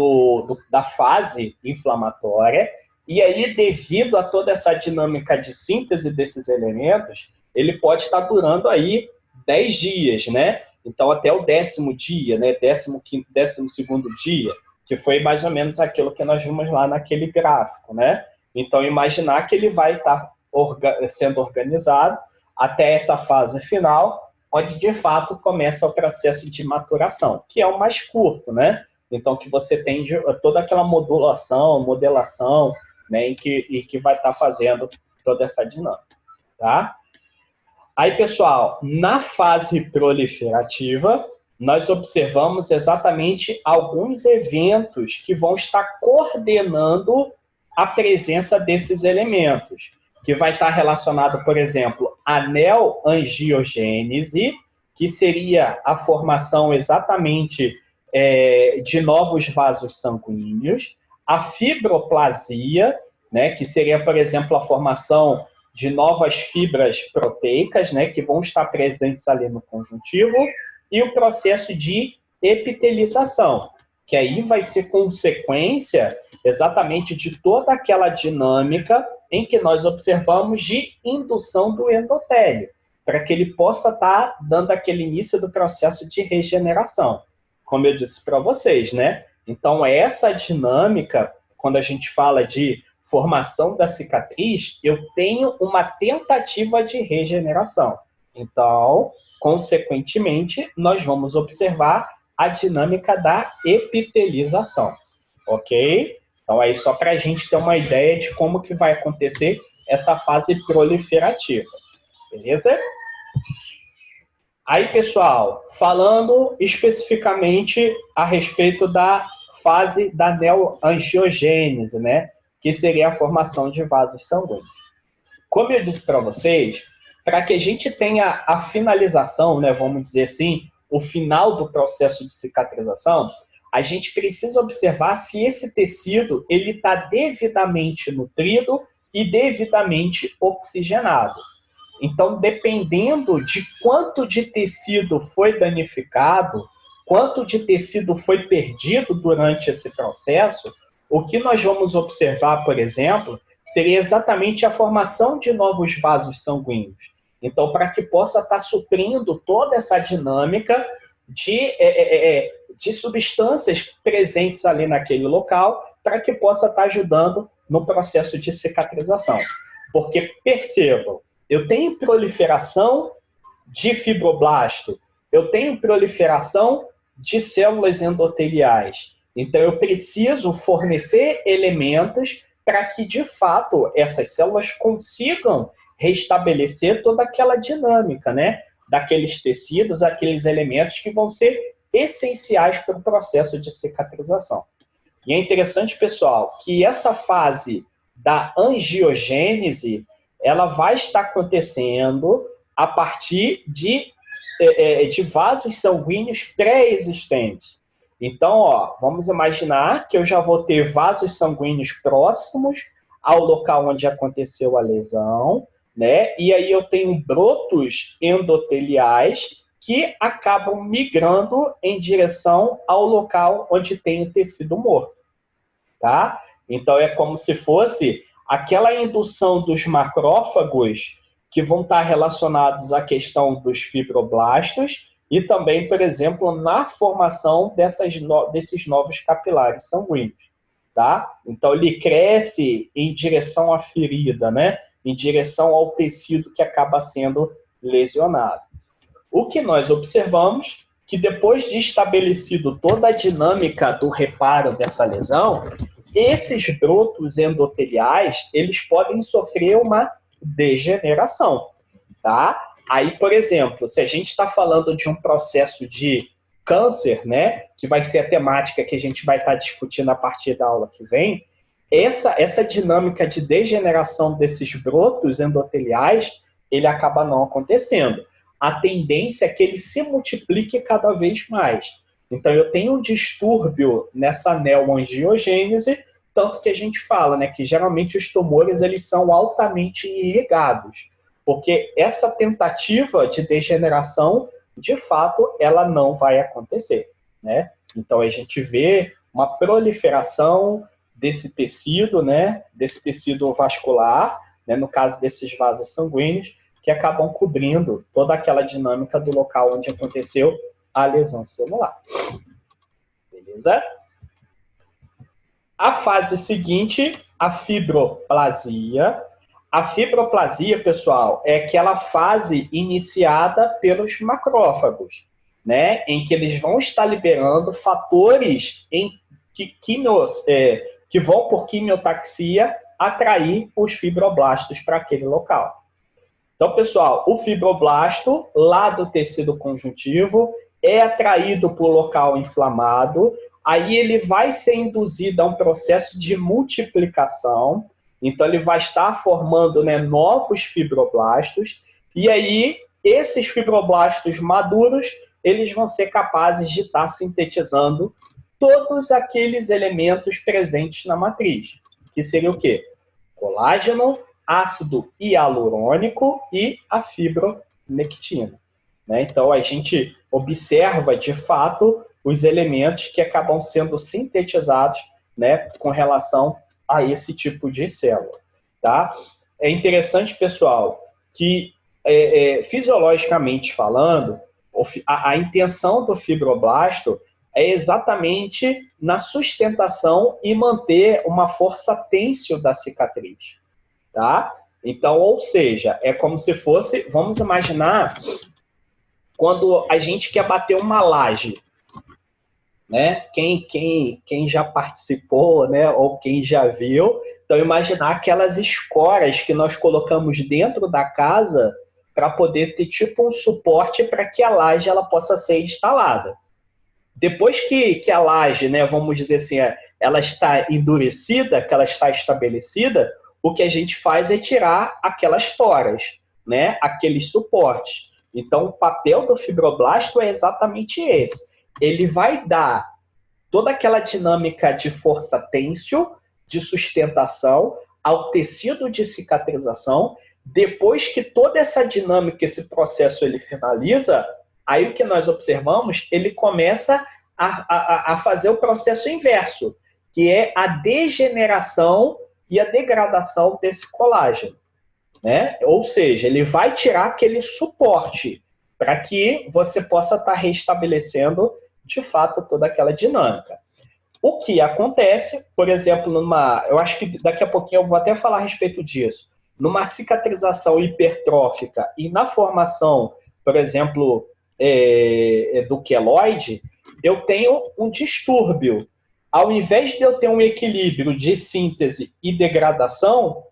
da fase inflamatória, e aí, devido a toda essa dinâmica de síntese desses elementos, ele pode estar durando aí 10 dias, né? Então, até o 10º dia, né? 12º dia, que foi mais ou menos aquilo que nós vimos lá naquele gráfico, né? Então, imaginar que ele vai estar sendo organizado até essa fase final, onde, de fato, começa o processo de maturação, que é o mais curto, né? Então, que você tem toda aquela modelação, né, e que vai estar fazendo toda essa dinâmica, tá? Aí, pessoal, na fase proliferativa, nós observamos exatamente alguns eventos que vão estar coordenando a presença desses elementos, que vai estar relacionado, por exemplo, à neoangiogênese, que seria a formação exatamente de novos vasos sanguíneos, a fibroplasia, né, que seria, por exemplo, a formação de novas fibras proteicas, né, que vão estar presentes ali no conjuntivo, e o processo de epitelização, que aí vai ser consequência exatamente de toda aquela dinâmica em que nós observamos de indução do endotélio, para que ele possa estar dando aquele início do processo de regeneração, como eu disse para vocês, né? Então, essa dinâmica, quando a gente fala de formação da cicatriz, eu tenho uma tentativa de regeneração. Então, consequentemente, nós vamos observar a dinâmica da epitelização, ok? Então, aí só para a gente ter uma ideia de como que vai acontecer essa fase proliferativa, beleza? Aí, pessoal, falando especificamente a respeito da fase da neoangiogênese, né? Que seria a formação de vasos sanguíneos. Como eu disse para vocês, para que a gente tenha a finalização, né, vamos dizer assim, o final do processo de cicatrização, a gente precisa observar se esse tecido ele está devidamente nutrido e devidamente oxigenado. Então, dependendo de quanto de tecido foi danificado, quanto de tecido foi perdido durante esse processo, o que nós vamos observar, por exemplo, seria exatamente a formação de novos vasos sanguíneos. Então, para que possa estar suprindo toda essa dinâmica de substâncias presentes ali naquele local, para que possa estar ajudando no processo de cicatrização. Porque, percebam, eu tenho proliferação de fibroblasto, eu tenho proliferação de células endoteliais. Então, eu preciso fornecer elementos para que, de fato, essas células consigam restabelecer toda aquela dinâmica, né? Daqueles tecidos, aqueles elementos que vão ser essenciais para o processo de cicatrização. E é interessante, pessoal, que essa fase da angiogênese, ela vai estar acontecendo a partir de vasos sanguíneos pré-existentes. Então, ó, vamos imaginar que eu já vou ter vasos sanguíneos próximos ao local onde aconteceu a lesão, né? E aí eu tenho brotos endoteliais que acabam migrando em direção ao local onde tem o tecido morto, tá? Então é como se fosse aquela indução dos macrófagos que vão estar relacionados à questão dos fibroblastos e também, por exemplo, na formação desses novos capilares sanguíneos, tá? Então ele cresce em direção à ferida, né? Em direção ao tecido que acaba sendo lesionado. O que nós observamos que depois de estabelecido toda a dinâmica do reparo dessa lesão, esses brotos endoteliais, eles podem sofrer uma degeneração, tá? Aí, por exemplo, se a gente está falando de um processo de câncer, né, que vai ser a temática que a gente vai estar discutindo a partir da aula que vem, essa dinâmica de degeneração desses brotos endoteliais, ele acaba não acontecendo. A tendência é que ele se multiplique cada vez mais. Então, eu tenho um distúrbio nessa neoangiogênese, tanto que a gente fala, né, que geralmente os tumores eles são altamente irrigados, porque essa tentativa de degeneração, de fato, ela não vai acontecer, né? Então, a gente vê uma proliferação desse tecido, né, desse tecido vascular, né, no caso desses vasos sanguíneos, que acabam cobrindo toda aquela dinâmica do local onde aconteceu a lesão celular. Beleza? A fase seguinte, a fibroplasia. A fibroplasia, pessoal, é aquela fase iniciada pelos macrófagos, né? Em que eles vão estar liberando fatores que vão, por quimiotaxia, atrair os fibroblastos para aquele local. Então, pessoal, o fibroblasto, lá do tecido conjuntivo, é atraído para o local inflamado, aí ele vai ser induzido a um processo de multiplicação, então ele vai estar formando, né, novos fibroblastos, e aí esses fibroblastos maduros, eles vão ser capazes de estar sintetizando todos aqueles elementos presentes na matriz, que seria o quê? Colágeno, ácido hialurônico e a fibronectina, né? Então, a gente observa, de fato, os elementos que acabam sendo sintetizados, né, com relação a esse tipo de célula, tá? É interessante, pessoal, que fisiologicamente falando, a intenção do fibroblasto é exatamente na sustentação e manter uma força têncil da cicatriz, tá? Então, ou seja, é como se fosse, vamos imaginar, quando a gente quer bater uma laje, né? Quem já participou, né? Ou quem já viu, então imaginar aquelas escoras que nós colocamos dentro da casa para poder ter tipo um suporte para que a laje ela possa ser instalada. Depois que a laje, né, vamos dizer assim, ela está endurecida, que ela está estabelecida, o que a gente faz é tirar aquelas toras, né, aqueles suportes. Então, o papel do fibroblasto é exatamente esse. Ele vai dar toda aquela dinâmica de força têncil, de sustentação, ao tecido de cicatrização, Depois que toda essa dinâmica, esse processo ele finaliza, aí o que nós observamos, ele começa a fazer o processo inverso, que é a degeneração e a degradação desse colágeno, né? Ou seja, ele vai tirar aquele suporte para que você possa estar restabelecendo, de fato, toda aquela dinâmica. O que acontece, por exemplo, eu acho que daqui a pouquinho eu vou até falar a respeito disso, numa cicatrização hipertrófica e na formação, por exemplo, do queloide, eu tenho um distúrbio. Ao invés de eu ter um equilíbrio de síntese e degradação,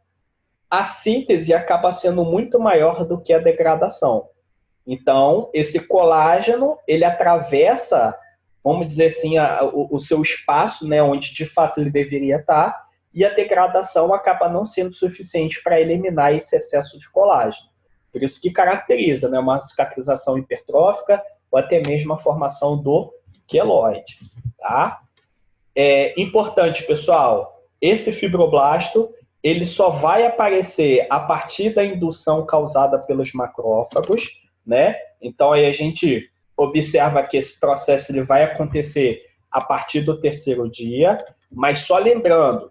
a síntese acaba sendo muito maior do que a degradação. Então, esse colágeno, ele atravessa, vamos dizer assim, o seu espaço, né, onde de fato ele deveria estar, e a degradação acaba não sendo suficiente para eliminar esse excesso de colágeno. Por isso que caracteriza, né, uma cicatrização hipertrófica ou até mesmo a formação do queloide. Tá? É importante, pessoal, esse fibroblasto ele só vai aparecer a partir da indução causada pelos macrófagos, né? Então aí a gente observa que esse processo ele vai acontecer a partir do 3º dia, mas só lembrando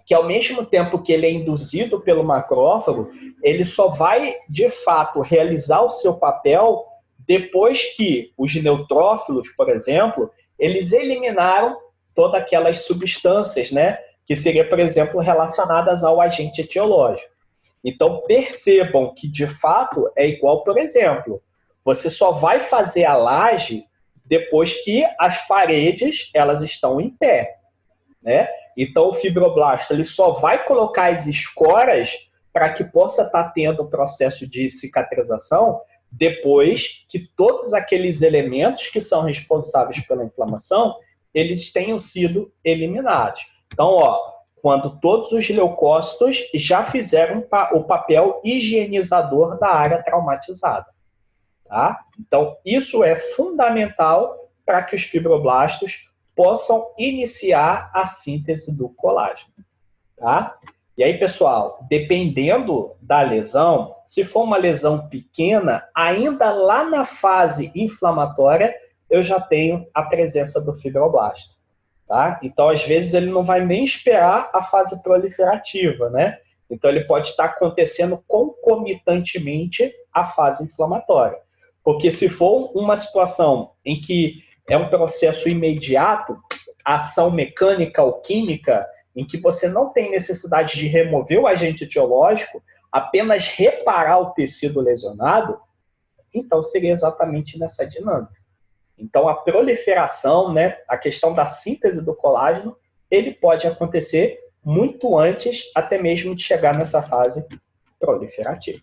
que ao mesmo tempo que ele é induzido pelo macrófago, ele só vai, de fato, realizar o seu papel depois que os neutrófilos, por exemplo, eles eliminaram todas aquelas substâncias, né? Que seria, por exemplo, relacionadas ao agente etiológico. Então, percebam que, de fato, é igual, por exemplo, você só vai fazer a laje depois que as paredes elas estão em pé, né? Então, o fibroblasto ele só vai colocar as escoras para que possa estar tendo o processo de cicatrização depois que todos aqueles elementos que são responsáveis pela inflamação, eles tenham sido eliminados. Então, quando todos os leucócitos já fizeram o papel higienizador da área traumatizada. Tá? Então, isso é fundamental para que os fibroblastos possam iniciar a síntese do colágeno. Tá? E aí, pessoal, dependendo da lesão, se for uma lesão pequena, ainda lá na fase inflamatória, eu já tenho a presença do fibroblasto. Tá? Então, às vezes, ele não vai nem esperar a fase proliferativa, né? Então, ele pode estar acontecendo concomitantemente à fase inflamatória. Porque se for uma situação em que é um processo imediato, ação mecânica ou química, em que você não tem necessidade de remover o agente etiológico, apenas reparar o tecido lesionado, então seria exatamente nessa dinâmica. Então, a proliferação, né, a questão da síntese do colágeno, ele pode acontecer muito antes, até mesmo de chegar nessa fase proliferativa.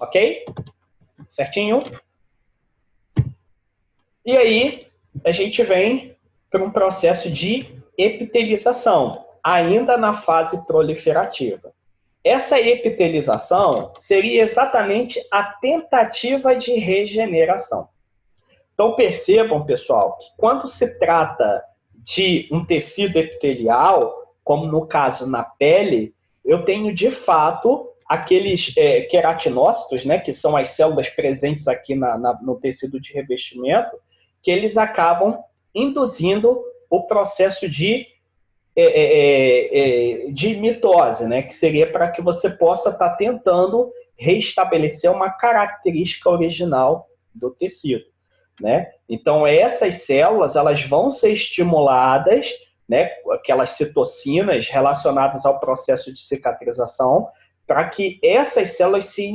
Ok? Certinho? E aí, a gente vem para um processo de epitelização, ainda na fase proliferativa. Essa epitelização seria exatamente a tentativa de regeneração. Então, percebam, pessoal, que quando se trata de um tecido epitelial, como no caso na pele, eu tenho, de fato, aqueles queratinócitos, né, que são as células presentes aqui no tecido de revestimento, que eles acabam induzindo o processo de mitose, né, que seria para que você possa estar tentando restabelecer uma característica original do tecido. Né? Então, essas células elas vão ser estimuladas, né, aquelas citocinas relacionadas ao processo de cicatrização, para que essas células se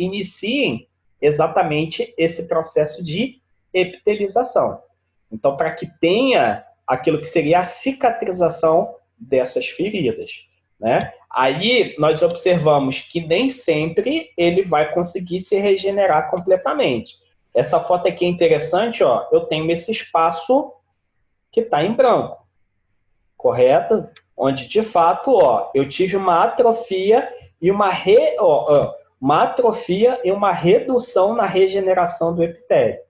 iniciem exatamente esse processo de epitelização. Então, para que tenha aquilo que seria a cicatrização dessas feridas. Né? Aí, nós observamos que nem sempre ele vai conseguir se regenerar completamente. Essa foto aqui é interessante, ó. Eu tenho esse espaço que está em branco, correto? Onde, de fato, ó, eu tive uma atrofia e uma redução na regeneração do epitélio.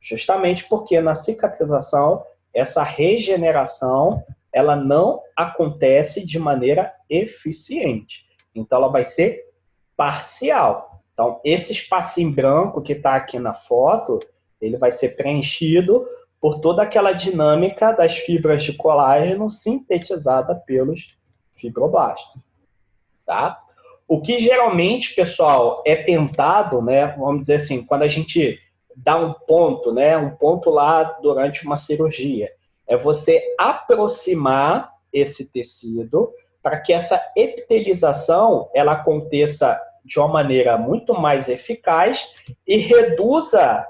Justamente porque na cicatrização, essa regeneração, ela não acontece de maneira eficiente. Então, ela vai ser parcial. Então, esse espacinho branco que está aqui na foto, ele vai ser preenchido por toda aquela dinâmica das fibras de colágeno sintetizada pelos fibroblastos, tá? O que geralmente, pessoal, é tentado, né, vamos dizer assim, quando a gente dá um ponto, né, um ponto lá durante uma cirurgia, é você aproximar esse tecido para que essa epitelização ela aconteça de uma maneira muito mais eficaz e reduza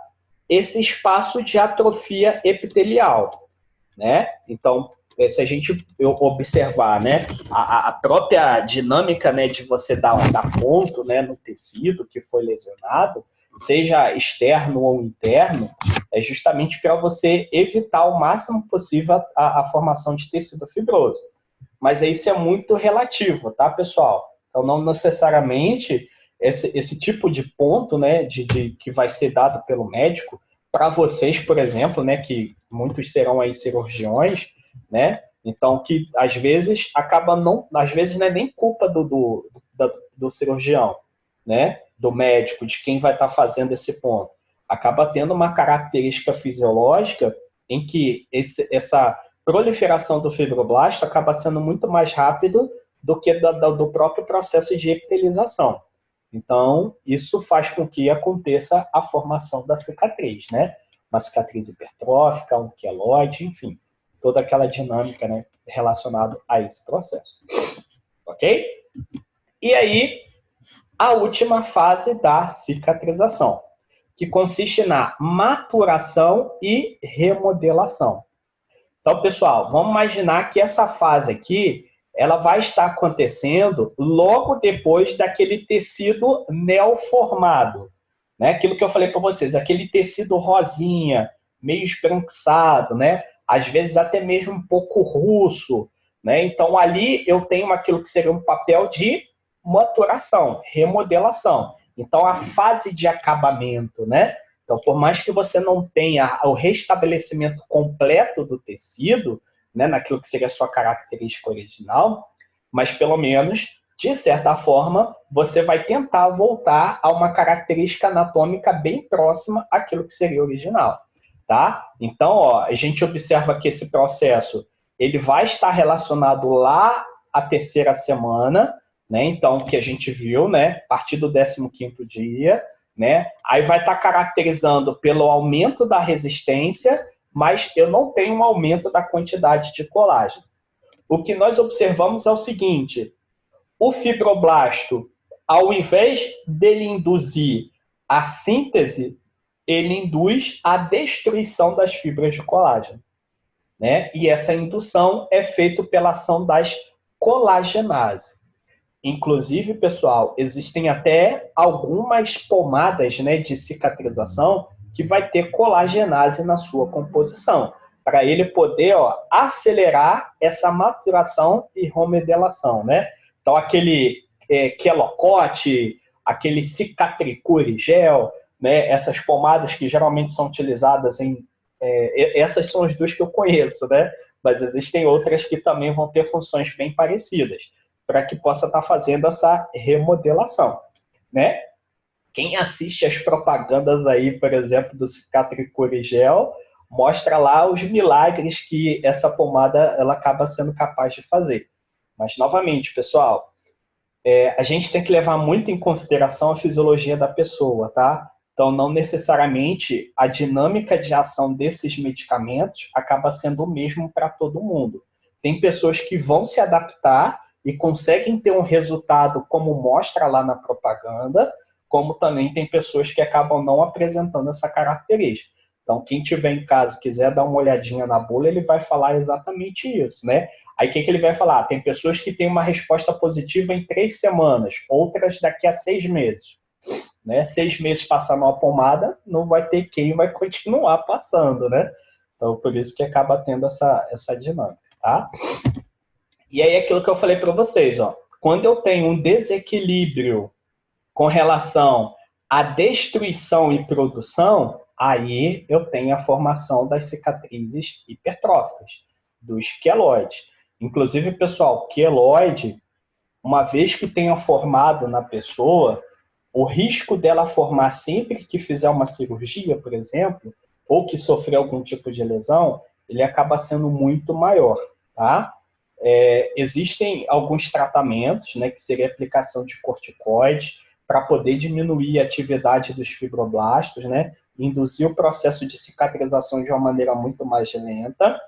esse espaço de atrofia epitelial, né? Então, se a gente observar, né, a própria dinâmica, né, de você dar ponto, né, no tecido que foi lesionado, seja externo ou interno, é justamente para você evitar o máximo possível a formação de tecido fibroso. Mas isso é muito relativo, tá, pessoal? Então, não necessariamente esse tipo de ponto, né, que vai ser dado pelo médico, para vocês, por exemplo, né, que muitos serão aí cirurgiões, né? Então, que às vezes acaba não, às vezes não é nem culpa do cirurgião, né? Do médico, de quem vai estar fazendo esse ponto. Acaba tendo uma característica fisiológica em que essa proliferação do fibroblasto acaba sendo muito mais rápido do que do próprio processo de epitelização. Então, isso faz com que aconteça a formação da cicatriz, né? Uma cicatriz hipertrófica, um queloide, enfim, toda aquela dinâmica, né, relacionada a esse processo. Ok? E aí, a última fase da cicatrização, que consiste na maturação e remodelação. Então, pessoal, vamos imaginar que essa fase aqui, ela vai estar acontecendo logo depois daquele tecido neoformado, né? Aquilo que eu falei para vocês, aquele tecido rosinha, meio esbranquiçado, né? Às vezes até mesmo um pouco russo, né? Então, ali eu tenho aquilo que seria um papel de maturação, remodelação. Então, a fase de acabamento, né? Então, por mais que você não tenha o restabelecimento completo do tecido, né, naquilo que seria a sua característica original, mas pelo menos, de certa forma, você vai tentar voltar a uma característica anatômica bem próxima àquilo que seria original, tá? Então, ó, a gente observa que esse processo ele vai estar relacionado lá à terceira semana, né? Então, que a gente viu, né, a partir do 15º dia, né? Aí vai estar caracterizando pelo aumento da resistência, mas eu não tenho um aumento da quantidade de colágeno. O que nós observamos é o seguinte: o fibroblasto, ao invés dele induzir a síntese, ele induz a destruição das fibras de colágeno, né? E essa indução é feita pela ação das colagenases. Inclusive, pessoal, existem até algumas pomadas, né, de cicatrização que vai ter colagenase na sua composição, para ele poder, ó, acelerar essa maturação e remodelação, né? Então, aquele Quelocote, aquele Cicatricure gel, né, essas pomadas que geralmente são utilizadas em... essas são as duas que eu conheço, né? Mas existem outras que também vão ter funções bem parecidas, para que possa estar fazendo essa remodelação, né? Quem assiste as propagandas aí, por exemplo, do Cicatricure Gel, mostra lá os milagres que essa pomada ela acaba sendo capaz de fazer. Mas, novamente, pessoal, a gente tem que levar muito em consideração a fisiologia da pessoa, tá? Então, não necessariamente a dinâmica de ação desses medicamentos acaba sendo o mesmo para todo mundo. Tem pessoas que vão se adaptar e conseguem ter um resultado como mostra lá na propaganda, como também tem pessoas que acabam não apresentando essa característica. Então, quem tiver em casa e quiser dar uma olhadinha na bula, ele vai falar exatamente isso, né? Aí, o que ele vai falar? Tem pessoas que têm uma resposta positiva em 3 semanas, outras daqui a 6 meses. Né? 6 meses passando uma pomada, não vai ter quem vai continuar passando, né? Então, por isso que acaba tendo essa dinâmica, tá? E aí, aquilo que eu falei para vocês, ó, quando eu tenho um desequilíbrio com relação à destruição e produção, aí eu tenho a formação das cicatrizes hipertróficas, dos queloides. Inclusive, pessoal, queloide uma vez que tenha formado na pessoa, o risco dela formar sempre que fizer uma cirurgia, por exemplo, ou que sofrer algum tipo de lesão, ele acaba sendo muito maior, tá? Existem alguns tratamentos, né, que seria a aplicação de corticoides, para poder diminuir a atividade dos fibroblastos, né, induzir o processo de cicatrização de uma maneira muito mais lenta,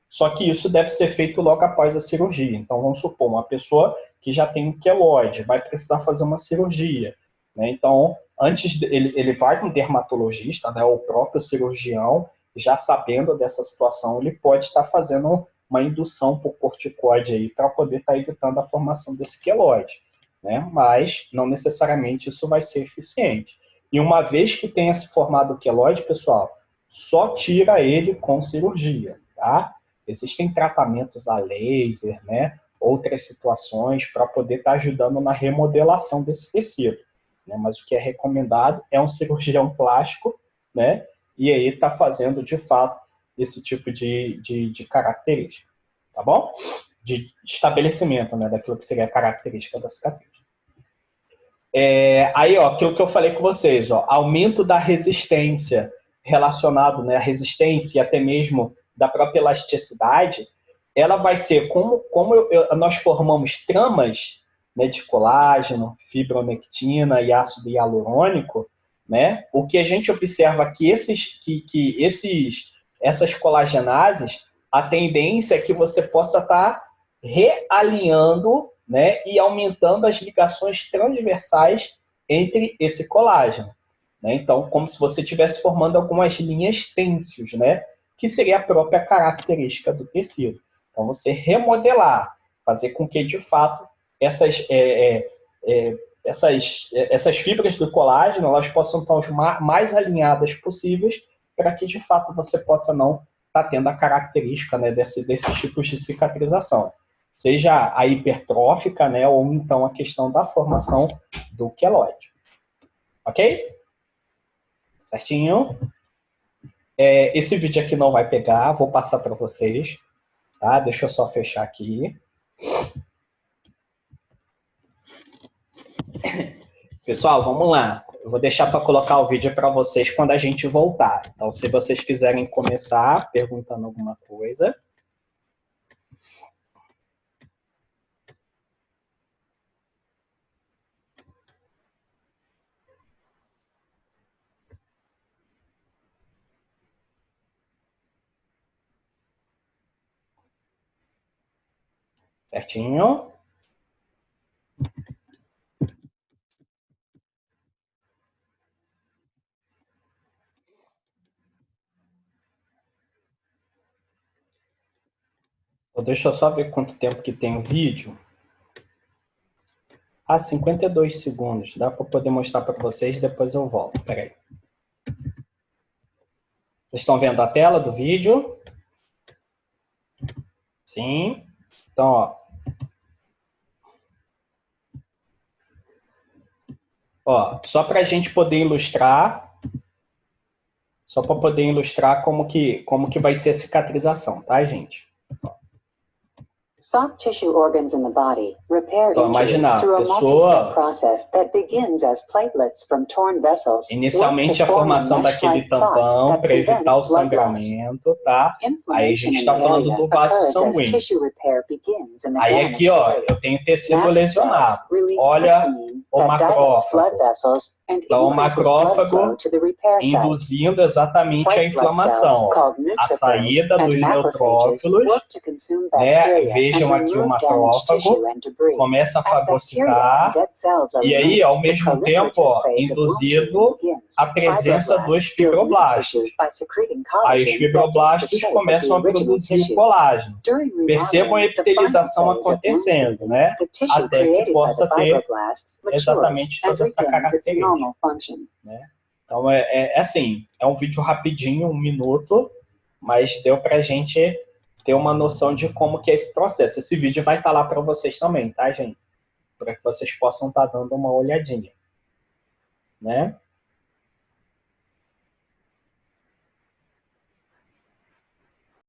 só que isso deve ser feito logo após a cirurgia. Então, vamos supor, uma pessoa que já tem um queloide, vai precisar fazer uma cirurgia, né? Então, antes ele vai no dermatologista, né, o próprio cirurgião, já sabendo dessa situação, ele pode estar fazendo uma indução por corticoide aí para poder estar evitando a formação desse queloide, né? Mas não necessariamente isso vai ser eficiente. E uma vez que tenha se formado o queloide, pessoal, só tira ele com cirurgia, tá? Existem tratamentos a laser, né? Outras situações para poder estar ajudando na remodelação desse tecido, né? Mas o que é recomendado é um cirurgião plástico, né? E aí está fazendo, de fato, esse tipo de característica, tá bom? De estabelecimento, né? Daquilo que seria a característica da cicatriz. Aí, ó, aquilo que eu falei com vocês, ó, aumento da resistência relacionado, né, à resistência e até mesmo da própria elasticidade, ela vai ser como nós formamos tramas, né, de colágeno, fibronectina e ácido hialurônico, né? O que a gente observa aqui, essas colagenases, a tendência é que você possa estar realinhando, né, e aumentando as ligações transversais entre esse colágeno, né? Então, como se você estivesse formando algumas linhas tênseos, né, que seria a própria característica do tecido. Então, você remodelar, fazer com que, de fato, essas fibras do colágeno elas possam estar os mais alinhadas possíveis para que, de fato, você possa não estar tendo a característica, né, desses tipos de cicatrização. Seja a hipertrófica, né, ou então a questão da formação do queloide. Ok? Certinho? Esse vídeo aqui não vai pegar, vou passar para vocês. Tá? Deixa eu só fechar aqui. Pessoal, vamos lá. Eu vou deixar para colocar o vídeo para vocês quando a gente voltar. Então, se vocês quiserem começar perguntando alguma coisa. Certinho? Então, deixa eu só ver quanto tempo que tem o vídeo. 52 segundos. Dá para poder mostrar para vocês, depois eu volto. Espera aí. Vocês estão vendo a tela do vídeo? Sim. Então, só para a gente poder ilustrar, como que vai ser a cicatrização, tá, gente? Soft tissue organs in the body repair Então, injury imagina, through a a multi-step pessoa, process that begins as platelets from torn vessels inicialmente a work to form a formação daquele mesh-like clot tampão that para evitar o prevents blood loss. sangramento, tá? Aí a Inflammation gente in está the falando area do vaso occurs as sanguíneo. tissue repair begins in the Aí damaged aqui, ó, plate. eu tenho tecido Mast lesionado. cells release Olha histamine o that dilates blood macrófago. vessels and Então, o increases blood flow macrófago to the repair site. induzindo exatamente a White blood inflamação. cells, Ó. called A neutrophils saída and dos macrophages, neutrófilos, work to consume né? bacteria and Vejam aqui o remove damaged macrófago, tissue and debris. começa a As bacteria and fagocitar, dead cells are e aí, removed, ao the mesmo tempo, proliferative ó, phase of wound induzido healing begins. a presença dos Fibroblasts build new fibroblastos. tissues by secreting Aí os collagen that takes the fibroblastos shape of começam the a original produzir o tissue. colágeno. During Percebam a remodeling, the final epitelização phase of wound acontecendo, healing, né? the tissue Até que created by possa the ter fibroblasts matures exatamente and toda essa regains its característica, normal function. né? Então, assim, é um vídeo rapidinho, 1 minuto, mas deu pra gente ter uma noção de como que é esse processo. Esse vídeo vai estar lá para vocês também, tá, gente? Para que vocês possam estar dando uma olhadinha, né?